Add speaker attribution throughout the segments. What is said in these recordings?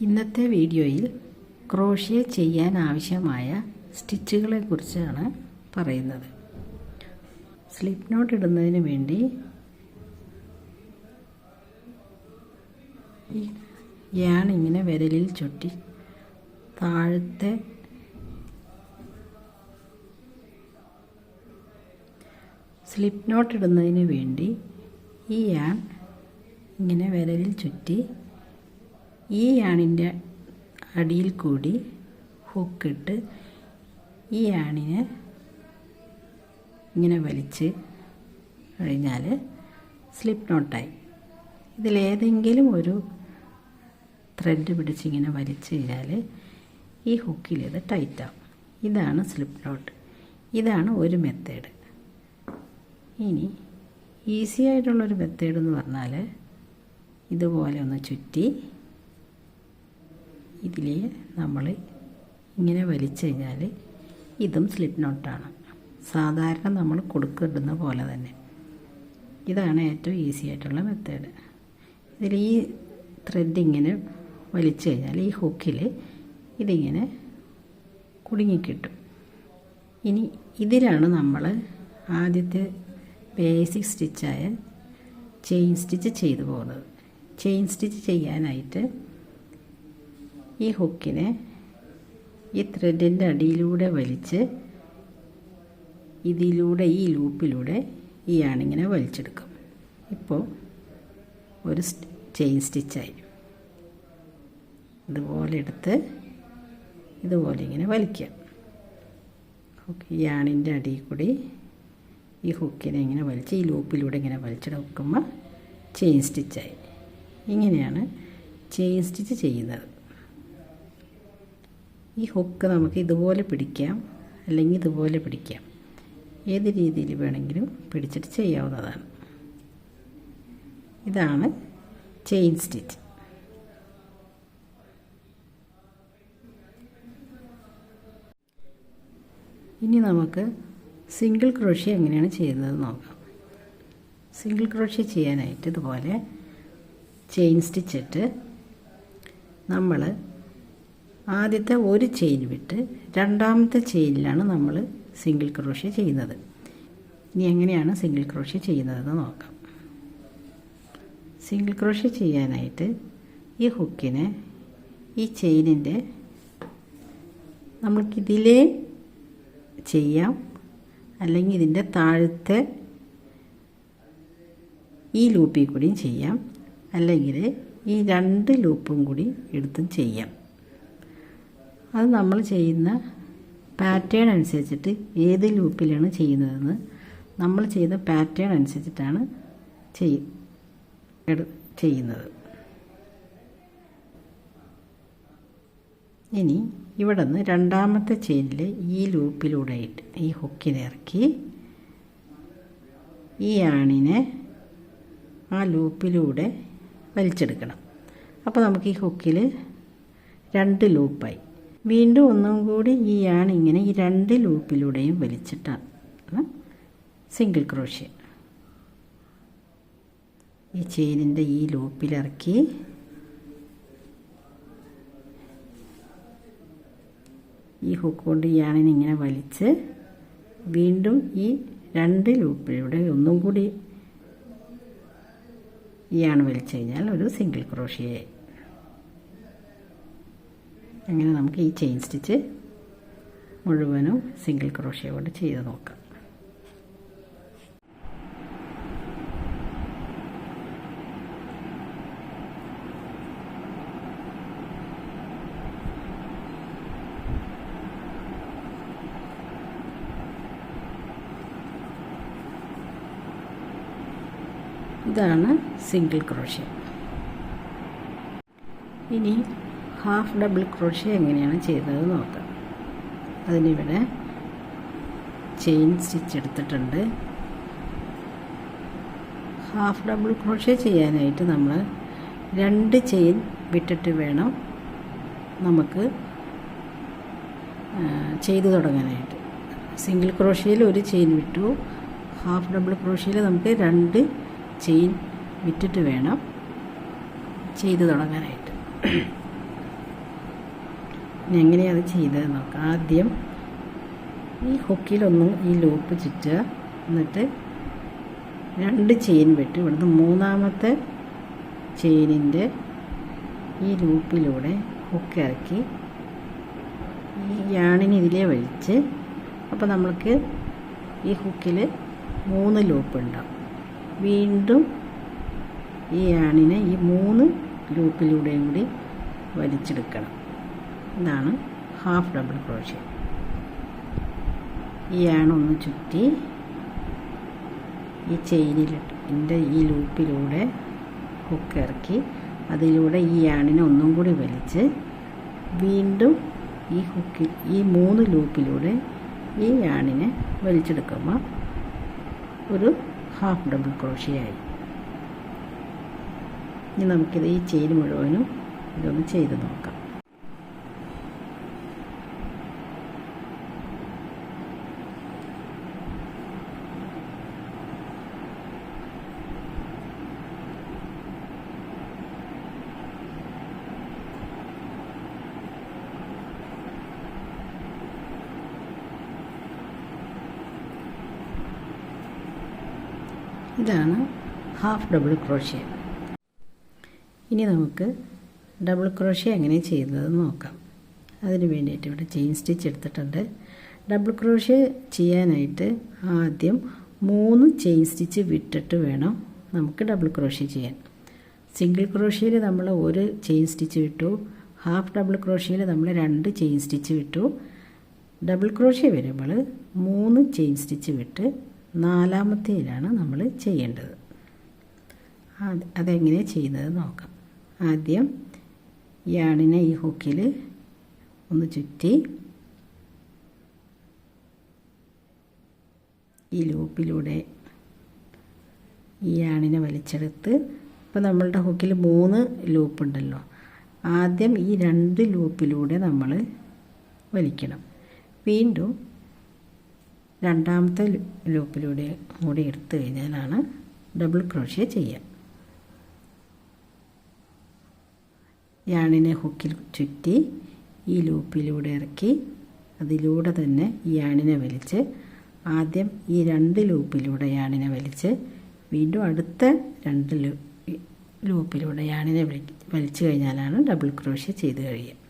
Speaker 1: ഇന്നത്തെ വീഡിയോയിൽ ക്രോഷ്യ ചെയ്യാൻ ആവശ്യമായ സ്റ്റിച്ചുകളെ കുറിച്ചാണ് പറയുന്നത്. സ്ലിപ്പ് നോട്ട് ഇടുന്നതിന് വേണ്ടി ഈ യാൺ ഇങ്ങനെ വിരലിൽ ചുറ്റി താഴത്തെ സ്ലിപ്പ് നോട്ട് ഇടുന്നതിന് വേണ്ടി ഈ യാൺ ഇങ്ങനെ വിരലിൽ ചുറ്റി ഈ യാണിൻ്റെ അടിയിൽ കൂടി ഹുക്കിട്ട് ഈ യാണിനെ ഇങ്ങനെ വലിച്ച് കഴിഞ്ഞാൽ സ്ലിപ്പ് നോട്ടായി. ഇതിലേതെങ്കിലും ഒരു ത്രെഡ് പിടിച്ചിങ്ങനെ വലിച്ചു കഴിഞ്ഞാൽ ഈ ഹുക്കിലിത് ടൈറ്റാവും. ഇതാണ് സ്ലിപ്പ് നോട്ട്. ഇതാണ് ഒരു മെത്തേഡ്. ഇനി ഈസി ആയിട്ടുള്ളൊരു മെത്തേഡ് എന്ന് പറഞ്ഞാൽ ഇതുപോലെ ഒന്ന് ചുറ്റി ഇതിൽ നമ്മൾ ഇങ്ങനെ വലിച്ചു കഴിഞ്ഞാൽ ഇതും സ്ലിപ്പ് നോട്ടാണ്. സാധാരണ നമ്മൾ കൊടുക്കിടുന്ന പോലെ തന്നെ. ഇതാണ് ഏറ്റവും ഈസി ആയിട്ടുള്ള മെത്തേഡ്. ഇതിൽ ഈ ത്രെഡ് ഇങ്ങനെ വലിച്ചു കഴിഞ്ഞാൽ ഈ ഹുക്കിൽ ഇതിങ്ങനെ കുടുങ്ങിക്കിട്ടും. ഇനി ഇതിലാണ് നമ്മൾ ആദ്യത്തെ ബേസിക് സ്റ്റിച്ചായ ചെയിൻ സ്റ്റിച്ച് ചെയ്തു പോകുന്നത്. ചെയിൻ സ്റ്റിച്ച് ചെയ്യാനായിട്ട് ഈ ഹുക്കിനെ ഈ ത്രെഡിൻ്റെ അടിയിലൂടെ വലിച്ച് ഇതിലൂടെ ഈ ലൂപ്പിലൂടെ ഈ ആണിങ്ങനെ വലിച്ചെടുക്കും. ഇപ്പോൾ ഒരു ചെയിൻ സ്റ്റിച്ചായി. ഇതുപോലെ എടുത്ത് ഇതുപോലെ ഇങ്ങനെ വലിക്കാം. ഈ ആണിൻ്റെ അടിയിൽ കൂടി ഈ ഹുക്കിനെ ഇങ്ങനെ വലിച്ച് ഈ ലൂപ്പിലൂടെ ഇങ്ങനെ വലിച്ചെടുക്കുമ്പോൾ ചെയിൻ സ്റ്റിച്ചായി. ഇങ്ങനെയാണ് ചെയിൻ സ്റ്റിച്ച് ചെയ്യുന്നത്. ഈ ഹുക്ക് നമുക്ക് ഇതുപോലെ പിടിക്കാം, അല്ലെങ്കിൽ ഇതുപോലെ പിടിക്കാം. ഏത് രീതിയിൽ വേണമെങ്കിലും പിടിച്ചിട്ട് ചെയ്യാവുന്നതാണ്. ഇതാണ് ചെയിൻ സ്റ്റിച്ച്. ഇനി നമുക്ക് സിംഗിൾ ക്രോഷ്യ എങ്ങനെയാണ് ചെയ്യുന്നത് നോക്കാം. സിംഗിൾ ക്രോഷ്യ ചെയ്യാനായിട്ട് ഇതുപോലെ ചെയിൻ സ്റ്റിച്ച് ഇട്ട് നമ്മൾ ആദ്യത്തെ ഒരു ചെയിൻ വിട്ട് രണ്ടാമത്തെ ചെയിനിലാണ് നമ്മൾ സിംഗിൾ ക്രോഷ്യ ചെയ്യുന്നത്. ഇനി എങ്ങനെയാണ് സിംഗിൾ ക്രോഷ്യ ചെയ്യുന്നതെന്ന് നോക്കാം. സിംഗിൾ ക്രോഷ്യ ചെയ്യാനായിട്ട് ഈ ഹുക്കിനെ ഈ ചെയിനിൻ്റെ നമുക്കിതിലേ ചെയ്യാം, അല്ലെങ്കിൽ ഇതിൻ്റെ താഴത്തെ ഈ ലൂപ്പിൽ കൂടിയും ചെയ്യാം, അല്ലെങ്കിൽ ഈ രണ്ട് ലൂപ്പും കൂടി എടുത്തും ചെയ്യാം. അത് നമ്മൾ ചെയ്യുന്ന പാറ്റേൺ അനുസരിച്ചിട്ട് ഏത് ലൂപ്പിലാണ് ചെയ്യുന്നതെന്ന് നമ്മൾ ചെയ്ത പാറ്റേൺ അനുസരിച്ചിട്ടാണ് ചെയ്യുന്നത്. ഇനി ഇവിടെ നിന്ന് രണ്ടാമത്തെ ചെയിനിൽ ഈ ലൂപ്പിലൂടെ ഇട്ട് ഈ ഹുക്കിനെ ഇറക്കി ഈ ആണിനെ ആ ലൂപ്പിലൂടെ വലിച്ചെടുക്കണം. അപ്പോൾ നമുക്ക് ഈ ഹുക്കിൽ രണ്ട് ലൂപ്പായി. വീണ്ടും ഒന്നും കൂടി ഈ യാൺ ഇങ്ങനെ ഈ രണ്ട് ലൂപ്പിലൂടെയും വലിച്ചിട്ടാണ് സിംഗിൾ ക്രോഷ്യ. ഈ ചെയിനിൻ്റെ ഈ ലൂപ്പിലിറക്കി ഈ ഹുക്ക് കൊണ്ട് ഈ യാണിനെ ഇങ്ങനെ വലിച്ച് വീണ്ടും ഈ രണ്ട് ലൂപ്പിലൂടെ ഒന്നും കൂടി ഈ യാൺ വലിച്ചു കഴിഞ്ഞാൽ ഒരു സിംഗിൾ ക്രോഷ്യയായി. അങ്ങനെ നമുക്ക് ഈ ചെയിൻ സ്റ്റിച്ച് മുഴുവനും സിംഗിൾ ക്രോഷ്യ കൊണ്ട് ചെയ്ത് നോക്കാം. ഇതാണ് സിംഗിൾ ക്രോഷ്യ. ഇനി ഹാഫ് ഡബിൾ ക്രോഷ്യ എങ്ങനെയാണ് ചെയ്യുന്നത് നോക്കാം. അതിനിവിടെ ചെയിൻ സ്റ്റിച്ച് എടുത്തിട്ടുണ്ട്. ഹാഫ് ഡബിൾ ക്രോഷ്യ ചെയ്യാനായിട്ട് നമ്മൾ രണ്ട് ചെയിൻ വിട്ടിട്ട് വേണം നമുക്ക് ചെയ്തു തുടങ്ങാനായിട്ട്. സിംഗിൾ ക്രോഷ്യയിൽ ഒരു ചെയിൻ വിട്ടു, ഹാഫ് ഡബിൾ ക്രോഷ്യയിൽ നമുക്ക് രണ്ട് ചെയിൻ വിട്ടിട്ട് വേണം ചെയ്തു തുടങ്ങാനായിട്ട്. എങ്ങനെയാണ് അത് ചെയ്തത് നോക്കാം. ആദ്യം ഈ ഹുക്കിലൊന്നും ഈ ലൂപ്പ് ചുറ്റുക, എന്നിട്ട് 2 ചെയിൻ വെട്ടി ഇവിടുന്ന് 3ാമത്തെ ചെയിനിൻ്റെ ഈ ലൂപ്പിലൂടെ ഹുക്ക് ഇറക്കി ഈ യാണിന് ഇതിലേ വലിച്ച്, അപ്പോൾ നമ്മൾക്ക് ഈ ഹുക്കിൽ 3 ലൂപ്പ് ഉണ്ടാവും. വീണ്ടും ഈ യാണിനെ ഈ 3 ലൂപ്പിലൂടെയും കൂടി വലിച്ചെടുക്കണം. ഇതാണ് ഹാഫ് ഡബിൾ ക്രോഷ്യ. ഈ യാണൊന്ന് ചുറ്റി ഈ ചെയിനിൻ്റെ ഈ ലൂപ്പിലൂടെ ഹുക്ക് ഇറക്കി അതിലൂടെ ഈ യാണിനെ ഒന്നും കൂടി വലിച്ച് വീണ്ടും ഈ ഹുക്കിൽ ഈ 3 ലൂപ്പിലൂടെ ഈ യാണിനെ വലിച്ചെടുക്കുമ്പോൾ ഒരു ഹാഫ് ഡബിൾ ക്രോഷ്യയായി. ഇനി നമുക്കിത് ഈ ചെയിൻ മുഴുവനും ഇതൊന്ന് ചെയ്ത് നോക്കാം. ഇതാണ് ഹാഫ് ഡബിൾ ക്രോഷ്യ. ഇനി നമുക്ക് ഡബിൾ ക്രോഷ്യ എങ്ങനെ ചെയ്യുന്നതെന്ന് നോക്കാം. അതിന് വേണ്ടിയിട്ട് ഇവിടെ ചെയിൻ സ്റ്റിച്ച് എടുത്തിട്ടുണ്ട്. ഡബിൾ ക്രോഷ്യ ചെയ്യാനായിട്ട് ആദ്യം 3 ചെയിൻ സ്റ്റിച്ച് വിട്ടിട്ട് വേണം നമുക്ക് ഡബിൾ ക്രോഷ്യ ചെയ്യാൻ. സിംഗിൾ ക്രോഷ്യയിൽ നമ്മൾ 1 ചെയിൻ സ്റ്റിച്ച് വിട്ടു, ഹാഫ് ഡബിൾ ക്രോഷ്യയിൽ നമ്മൾ 2 ചെയിൻ സ്റ്റിച്ച് വിട്ടു. ഡബിൾ ക്രോഷ്യ വരുമ്പോൾ 3 ചെയിൻ സ്റ്റിച്ച് വിട്ട് 4ാമത്തേലാണ് നമ്മൾ ചെയ്യേണ്ടത്. അതെങ്ങനെ ചെയ്യുന്നത് നോക്കാം. ആദ്യം യാണിനെ ഈ ഹുക്കിൽ ഒന്ന് ചുറ്റി ഈ ലൂപ്പിലൂടെ ഈ യാണിനെ വലിച്ചെടുത്ത്, ഇപ്പോൾ നമ്മളുടെ ഹുക്കിൽ 3 ലൂപ്പുണ്ടല്ലോ, ആദ്യം ഈ 2 ലൂപ്പിലൂടെ നമ്മൾ വലിക്കണം. വീണ്ടും 2ാമത്തെ ലൂപ്പിലൂടെ കൂടി എടുത്തു കഴിഞ്ഞാലാണ് ഡബിൾ ക്രോഷ്യ ചെയ്യുക. യാണിനെ ഹുക്കിൽ ചുറ്റി ഈ ലൂപ്പിലൂടെ ഇറക്കി അതിലൂടെ തന്നെ ഈ യാണിനെ വലിച്ച് ആദ്യം ഈ 2 ലൂപ്പിലൂടെ യാണിനെ വലിച്ച് വീണ്ടും അടുത്ത 2 ലൂപ്പിലൂടെ യാണിനെ വലിച്ചു കഴിഞ്ഞാലാണ് ഡബിൾ ക്രോഷ്യ ചെയ്ത് കഴിയുക.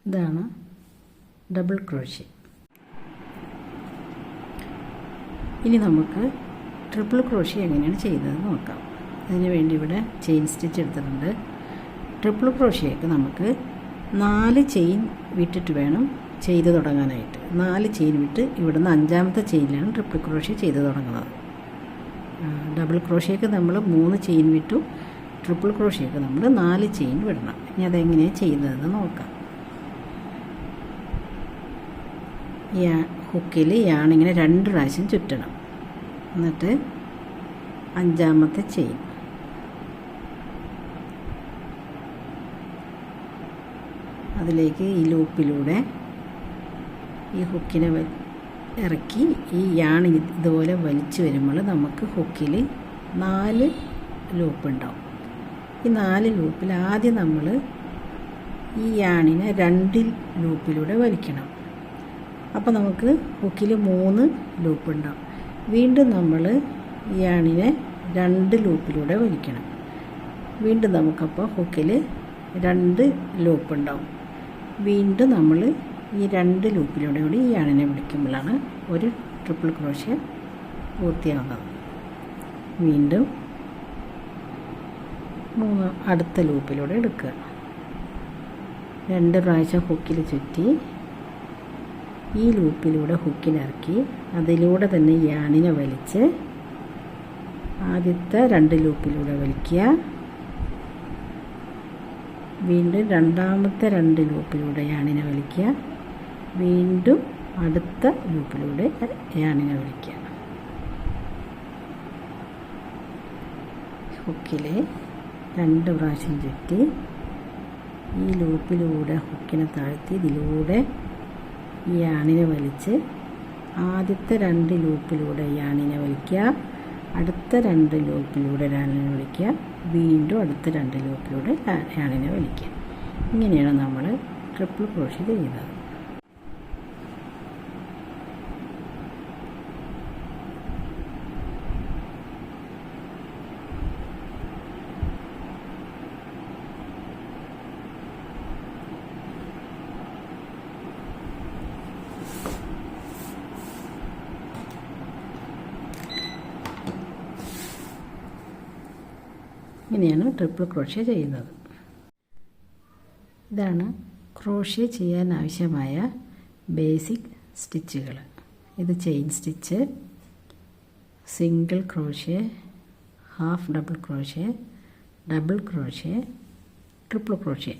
Speaker 1: ഇതാണ് ഡബിൾ ക്രോഷ്യ. ഇനി നമുക്ക് ട്രിപ്പിൾ ക്രോഷ്യ എങ്ങനെയാണ് ചെയ്യുന്നത് നോക്കാം. അതിന് വേണ്ടി ഇവിടെ ചെയിൻ സ്റ്റിച്ച് എടുത്തിട്ടുണ്ട്. ട്രിപ്പിൾ ക്രോഷ്യയ്ക്ക് നമുക്ക് 4 ചെയിൻ വിട്ടിട്ട് വേണം ചെയ്ത് തുടങ്ങാനായിട്ട്. 4 ചെയിൻ വിട്ട് ഇവിടുന്ന് 5ാമത്തെ ചെയിനിലാണ് ട്രിപ്പിൾ ക്രോഷ്യ ചെയ്ത് തുടങ്ങുന്നത്. ഡബിൾ ക്രോഷ്യയ്ക്ക് നമ്മൾ 3 ചെയിൻ വിട്ടു, ട്രിപ്പിൾ ക്രോഷ്യയ്ക്ക് നമ്മൾ 4 ചെയിൻ വിടണം. ഇനി അതെങ്ങനെയാണ് ചെയ്യുന്നതെന്ന് നോക്കാം. ഹുക്കിൽ യാണിങ്ങനെ 2 പ്രാവശ്യം ചുറ്റണം. എന്നിട്ട് 5ാമത്തെ ചെയിൻ അതിലേക്ക് ഈ ലൂപ്പിലൂടെ ഈ ഹുക്കിനെ ഇറക്കി ഈ യാണി ഇതുപോലെ വലിച്ചു വരുമ്പോൾ നമുക്ക് ഹുക്കിൽ 4 ലൂപ്പ് ഉണ്ടാവും. ഈ 4 ലൂപ്പിൽ ആദ്യം നമ്മൾ ഈ യാണിനെ 2 ലൂപ്പിലൂടെ വലിക്കണം. അപ്പോൾ നമുക്ക് ഹുക്കിൽ 3 ലൂപ്പ് ഉണ്ടാവും. വീണ്ടും നമ്മൾ ഈ യാണിനെ 2 ലൂപ്പിലൂടെ വലിക്കണം. വീണ്ടും നമുക്കപ്പോൾ ഹുക്കിൽ 2 ലൂപ്പ് ഉണ്ടാവും. വീണ്ടും നമ്മൾ ഈ 2 ലൂപ്പിലൂടെ കൂടി ഈ യാണിനെ വലിക്കുമ്പോഴാണ് ഒരു ട്രിപ്പിൾ ക്രോഷ്യ പൂർത്തിയാവുന്നത്. വീണ്ടും 3 അടുത്ത ലൂപ്പിലൂടെ എടുക്കുക. 2 പ്രാവശ്യം ഹുക്കിൽ ചുറ്റി ഈ ലൂപ്പിലൂടെ ഹുക്കിലിറക്കി അതിലൂടെ തന്നെ യാണിനെ വലിച്ച് ആദ്യത്തെ 2 ലൂപ്പിലൂടെ വലിക്കുക, വീണ്ടും രണ്ടാമത്തെ 2 ലൂപ്പിലൂടെ യാണിനെ വലിക്കുക, വീണ്ടും അടുത്ത ലൂപ്പിലൂടെ യാണിനെ വലിക്കുക. ഹുക്കിൽ 2 പ്രാവശ്യം ചുറ്റി ഈ ലൂപ്പിലൂടെ ഹുക്കിനെ താഴ്ത്തി ഇതിലൂടെ ഈ യാണിനെ വലിച്ച് ആദ്യത്തെ 2 ലൂപ്പിലൂടെ യാണിനെ വലിക്കുക, അടുത്ത 2 ലൂപ്പിലൂടെ യാണിനെ വലിക്കുക, വീണ്ടും അടുത്ത 2 ലൂപ്പിലൂടെ യാണിനെ വലിക്കുക. ഇങ്ങനെയാണ് നമ്മൾ ട്രിപ്പിൾ ക്രോഷ്യ ചെയ്യുന്നത്. ഇങ്ങനെയാണ് ട്രിപ്പിൾ ക്രോഷ്യ ചെയ്യുന്നത്. ഇതാണ് ക്രോഷ്യ ചെയ്യാൻ ആവശ്യമായ ബേസിക് സ്റ്റിച്ചുകൾ. ഇത് chain stitch, single crochet, half double crochet, double crochet, triple crochet.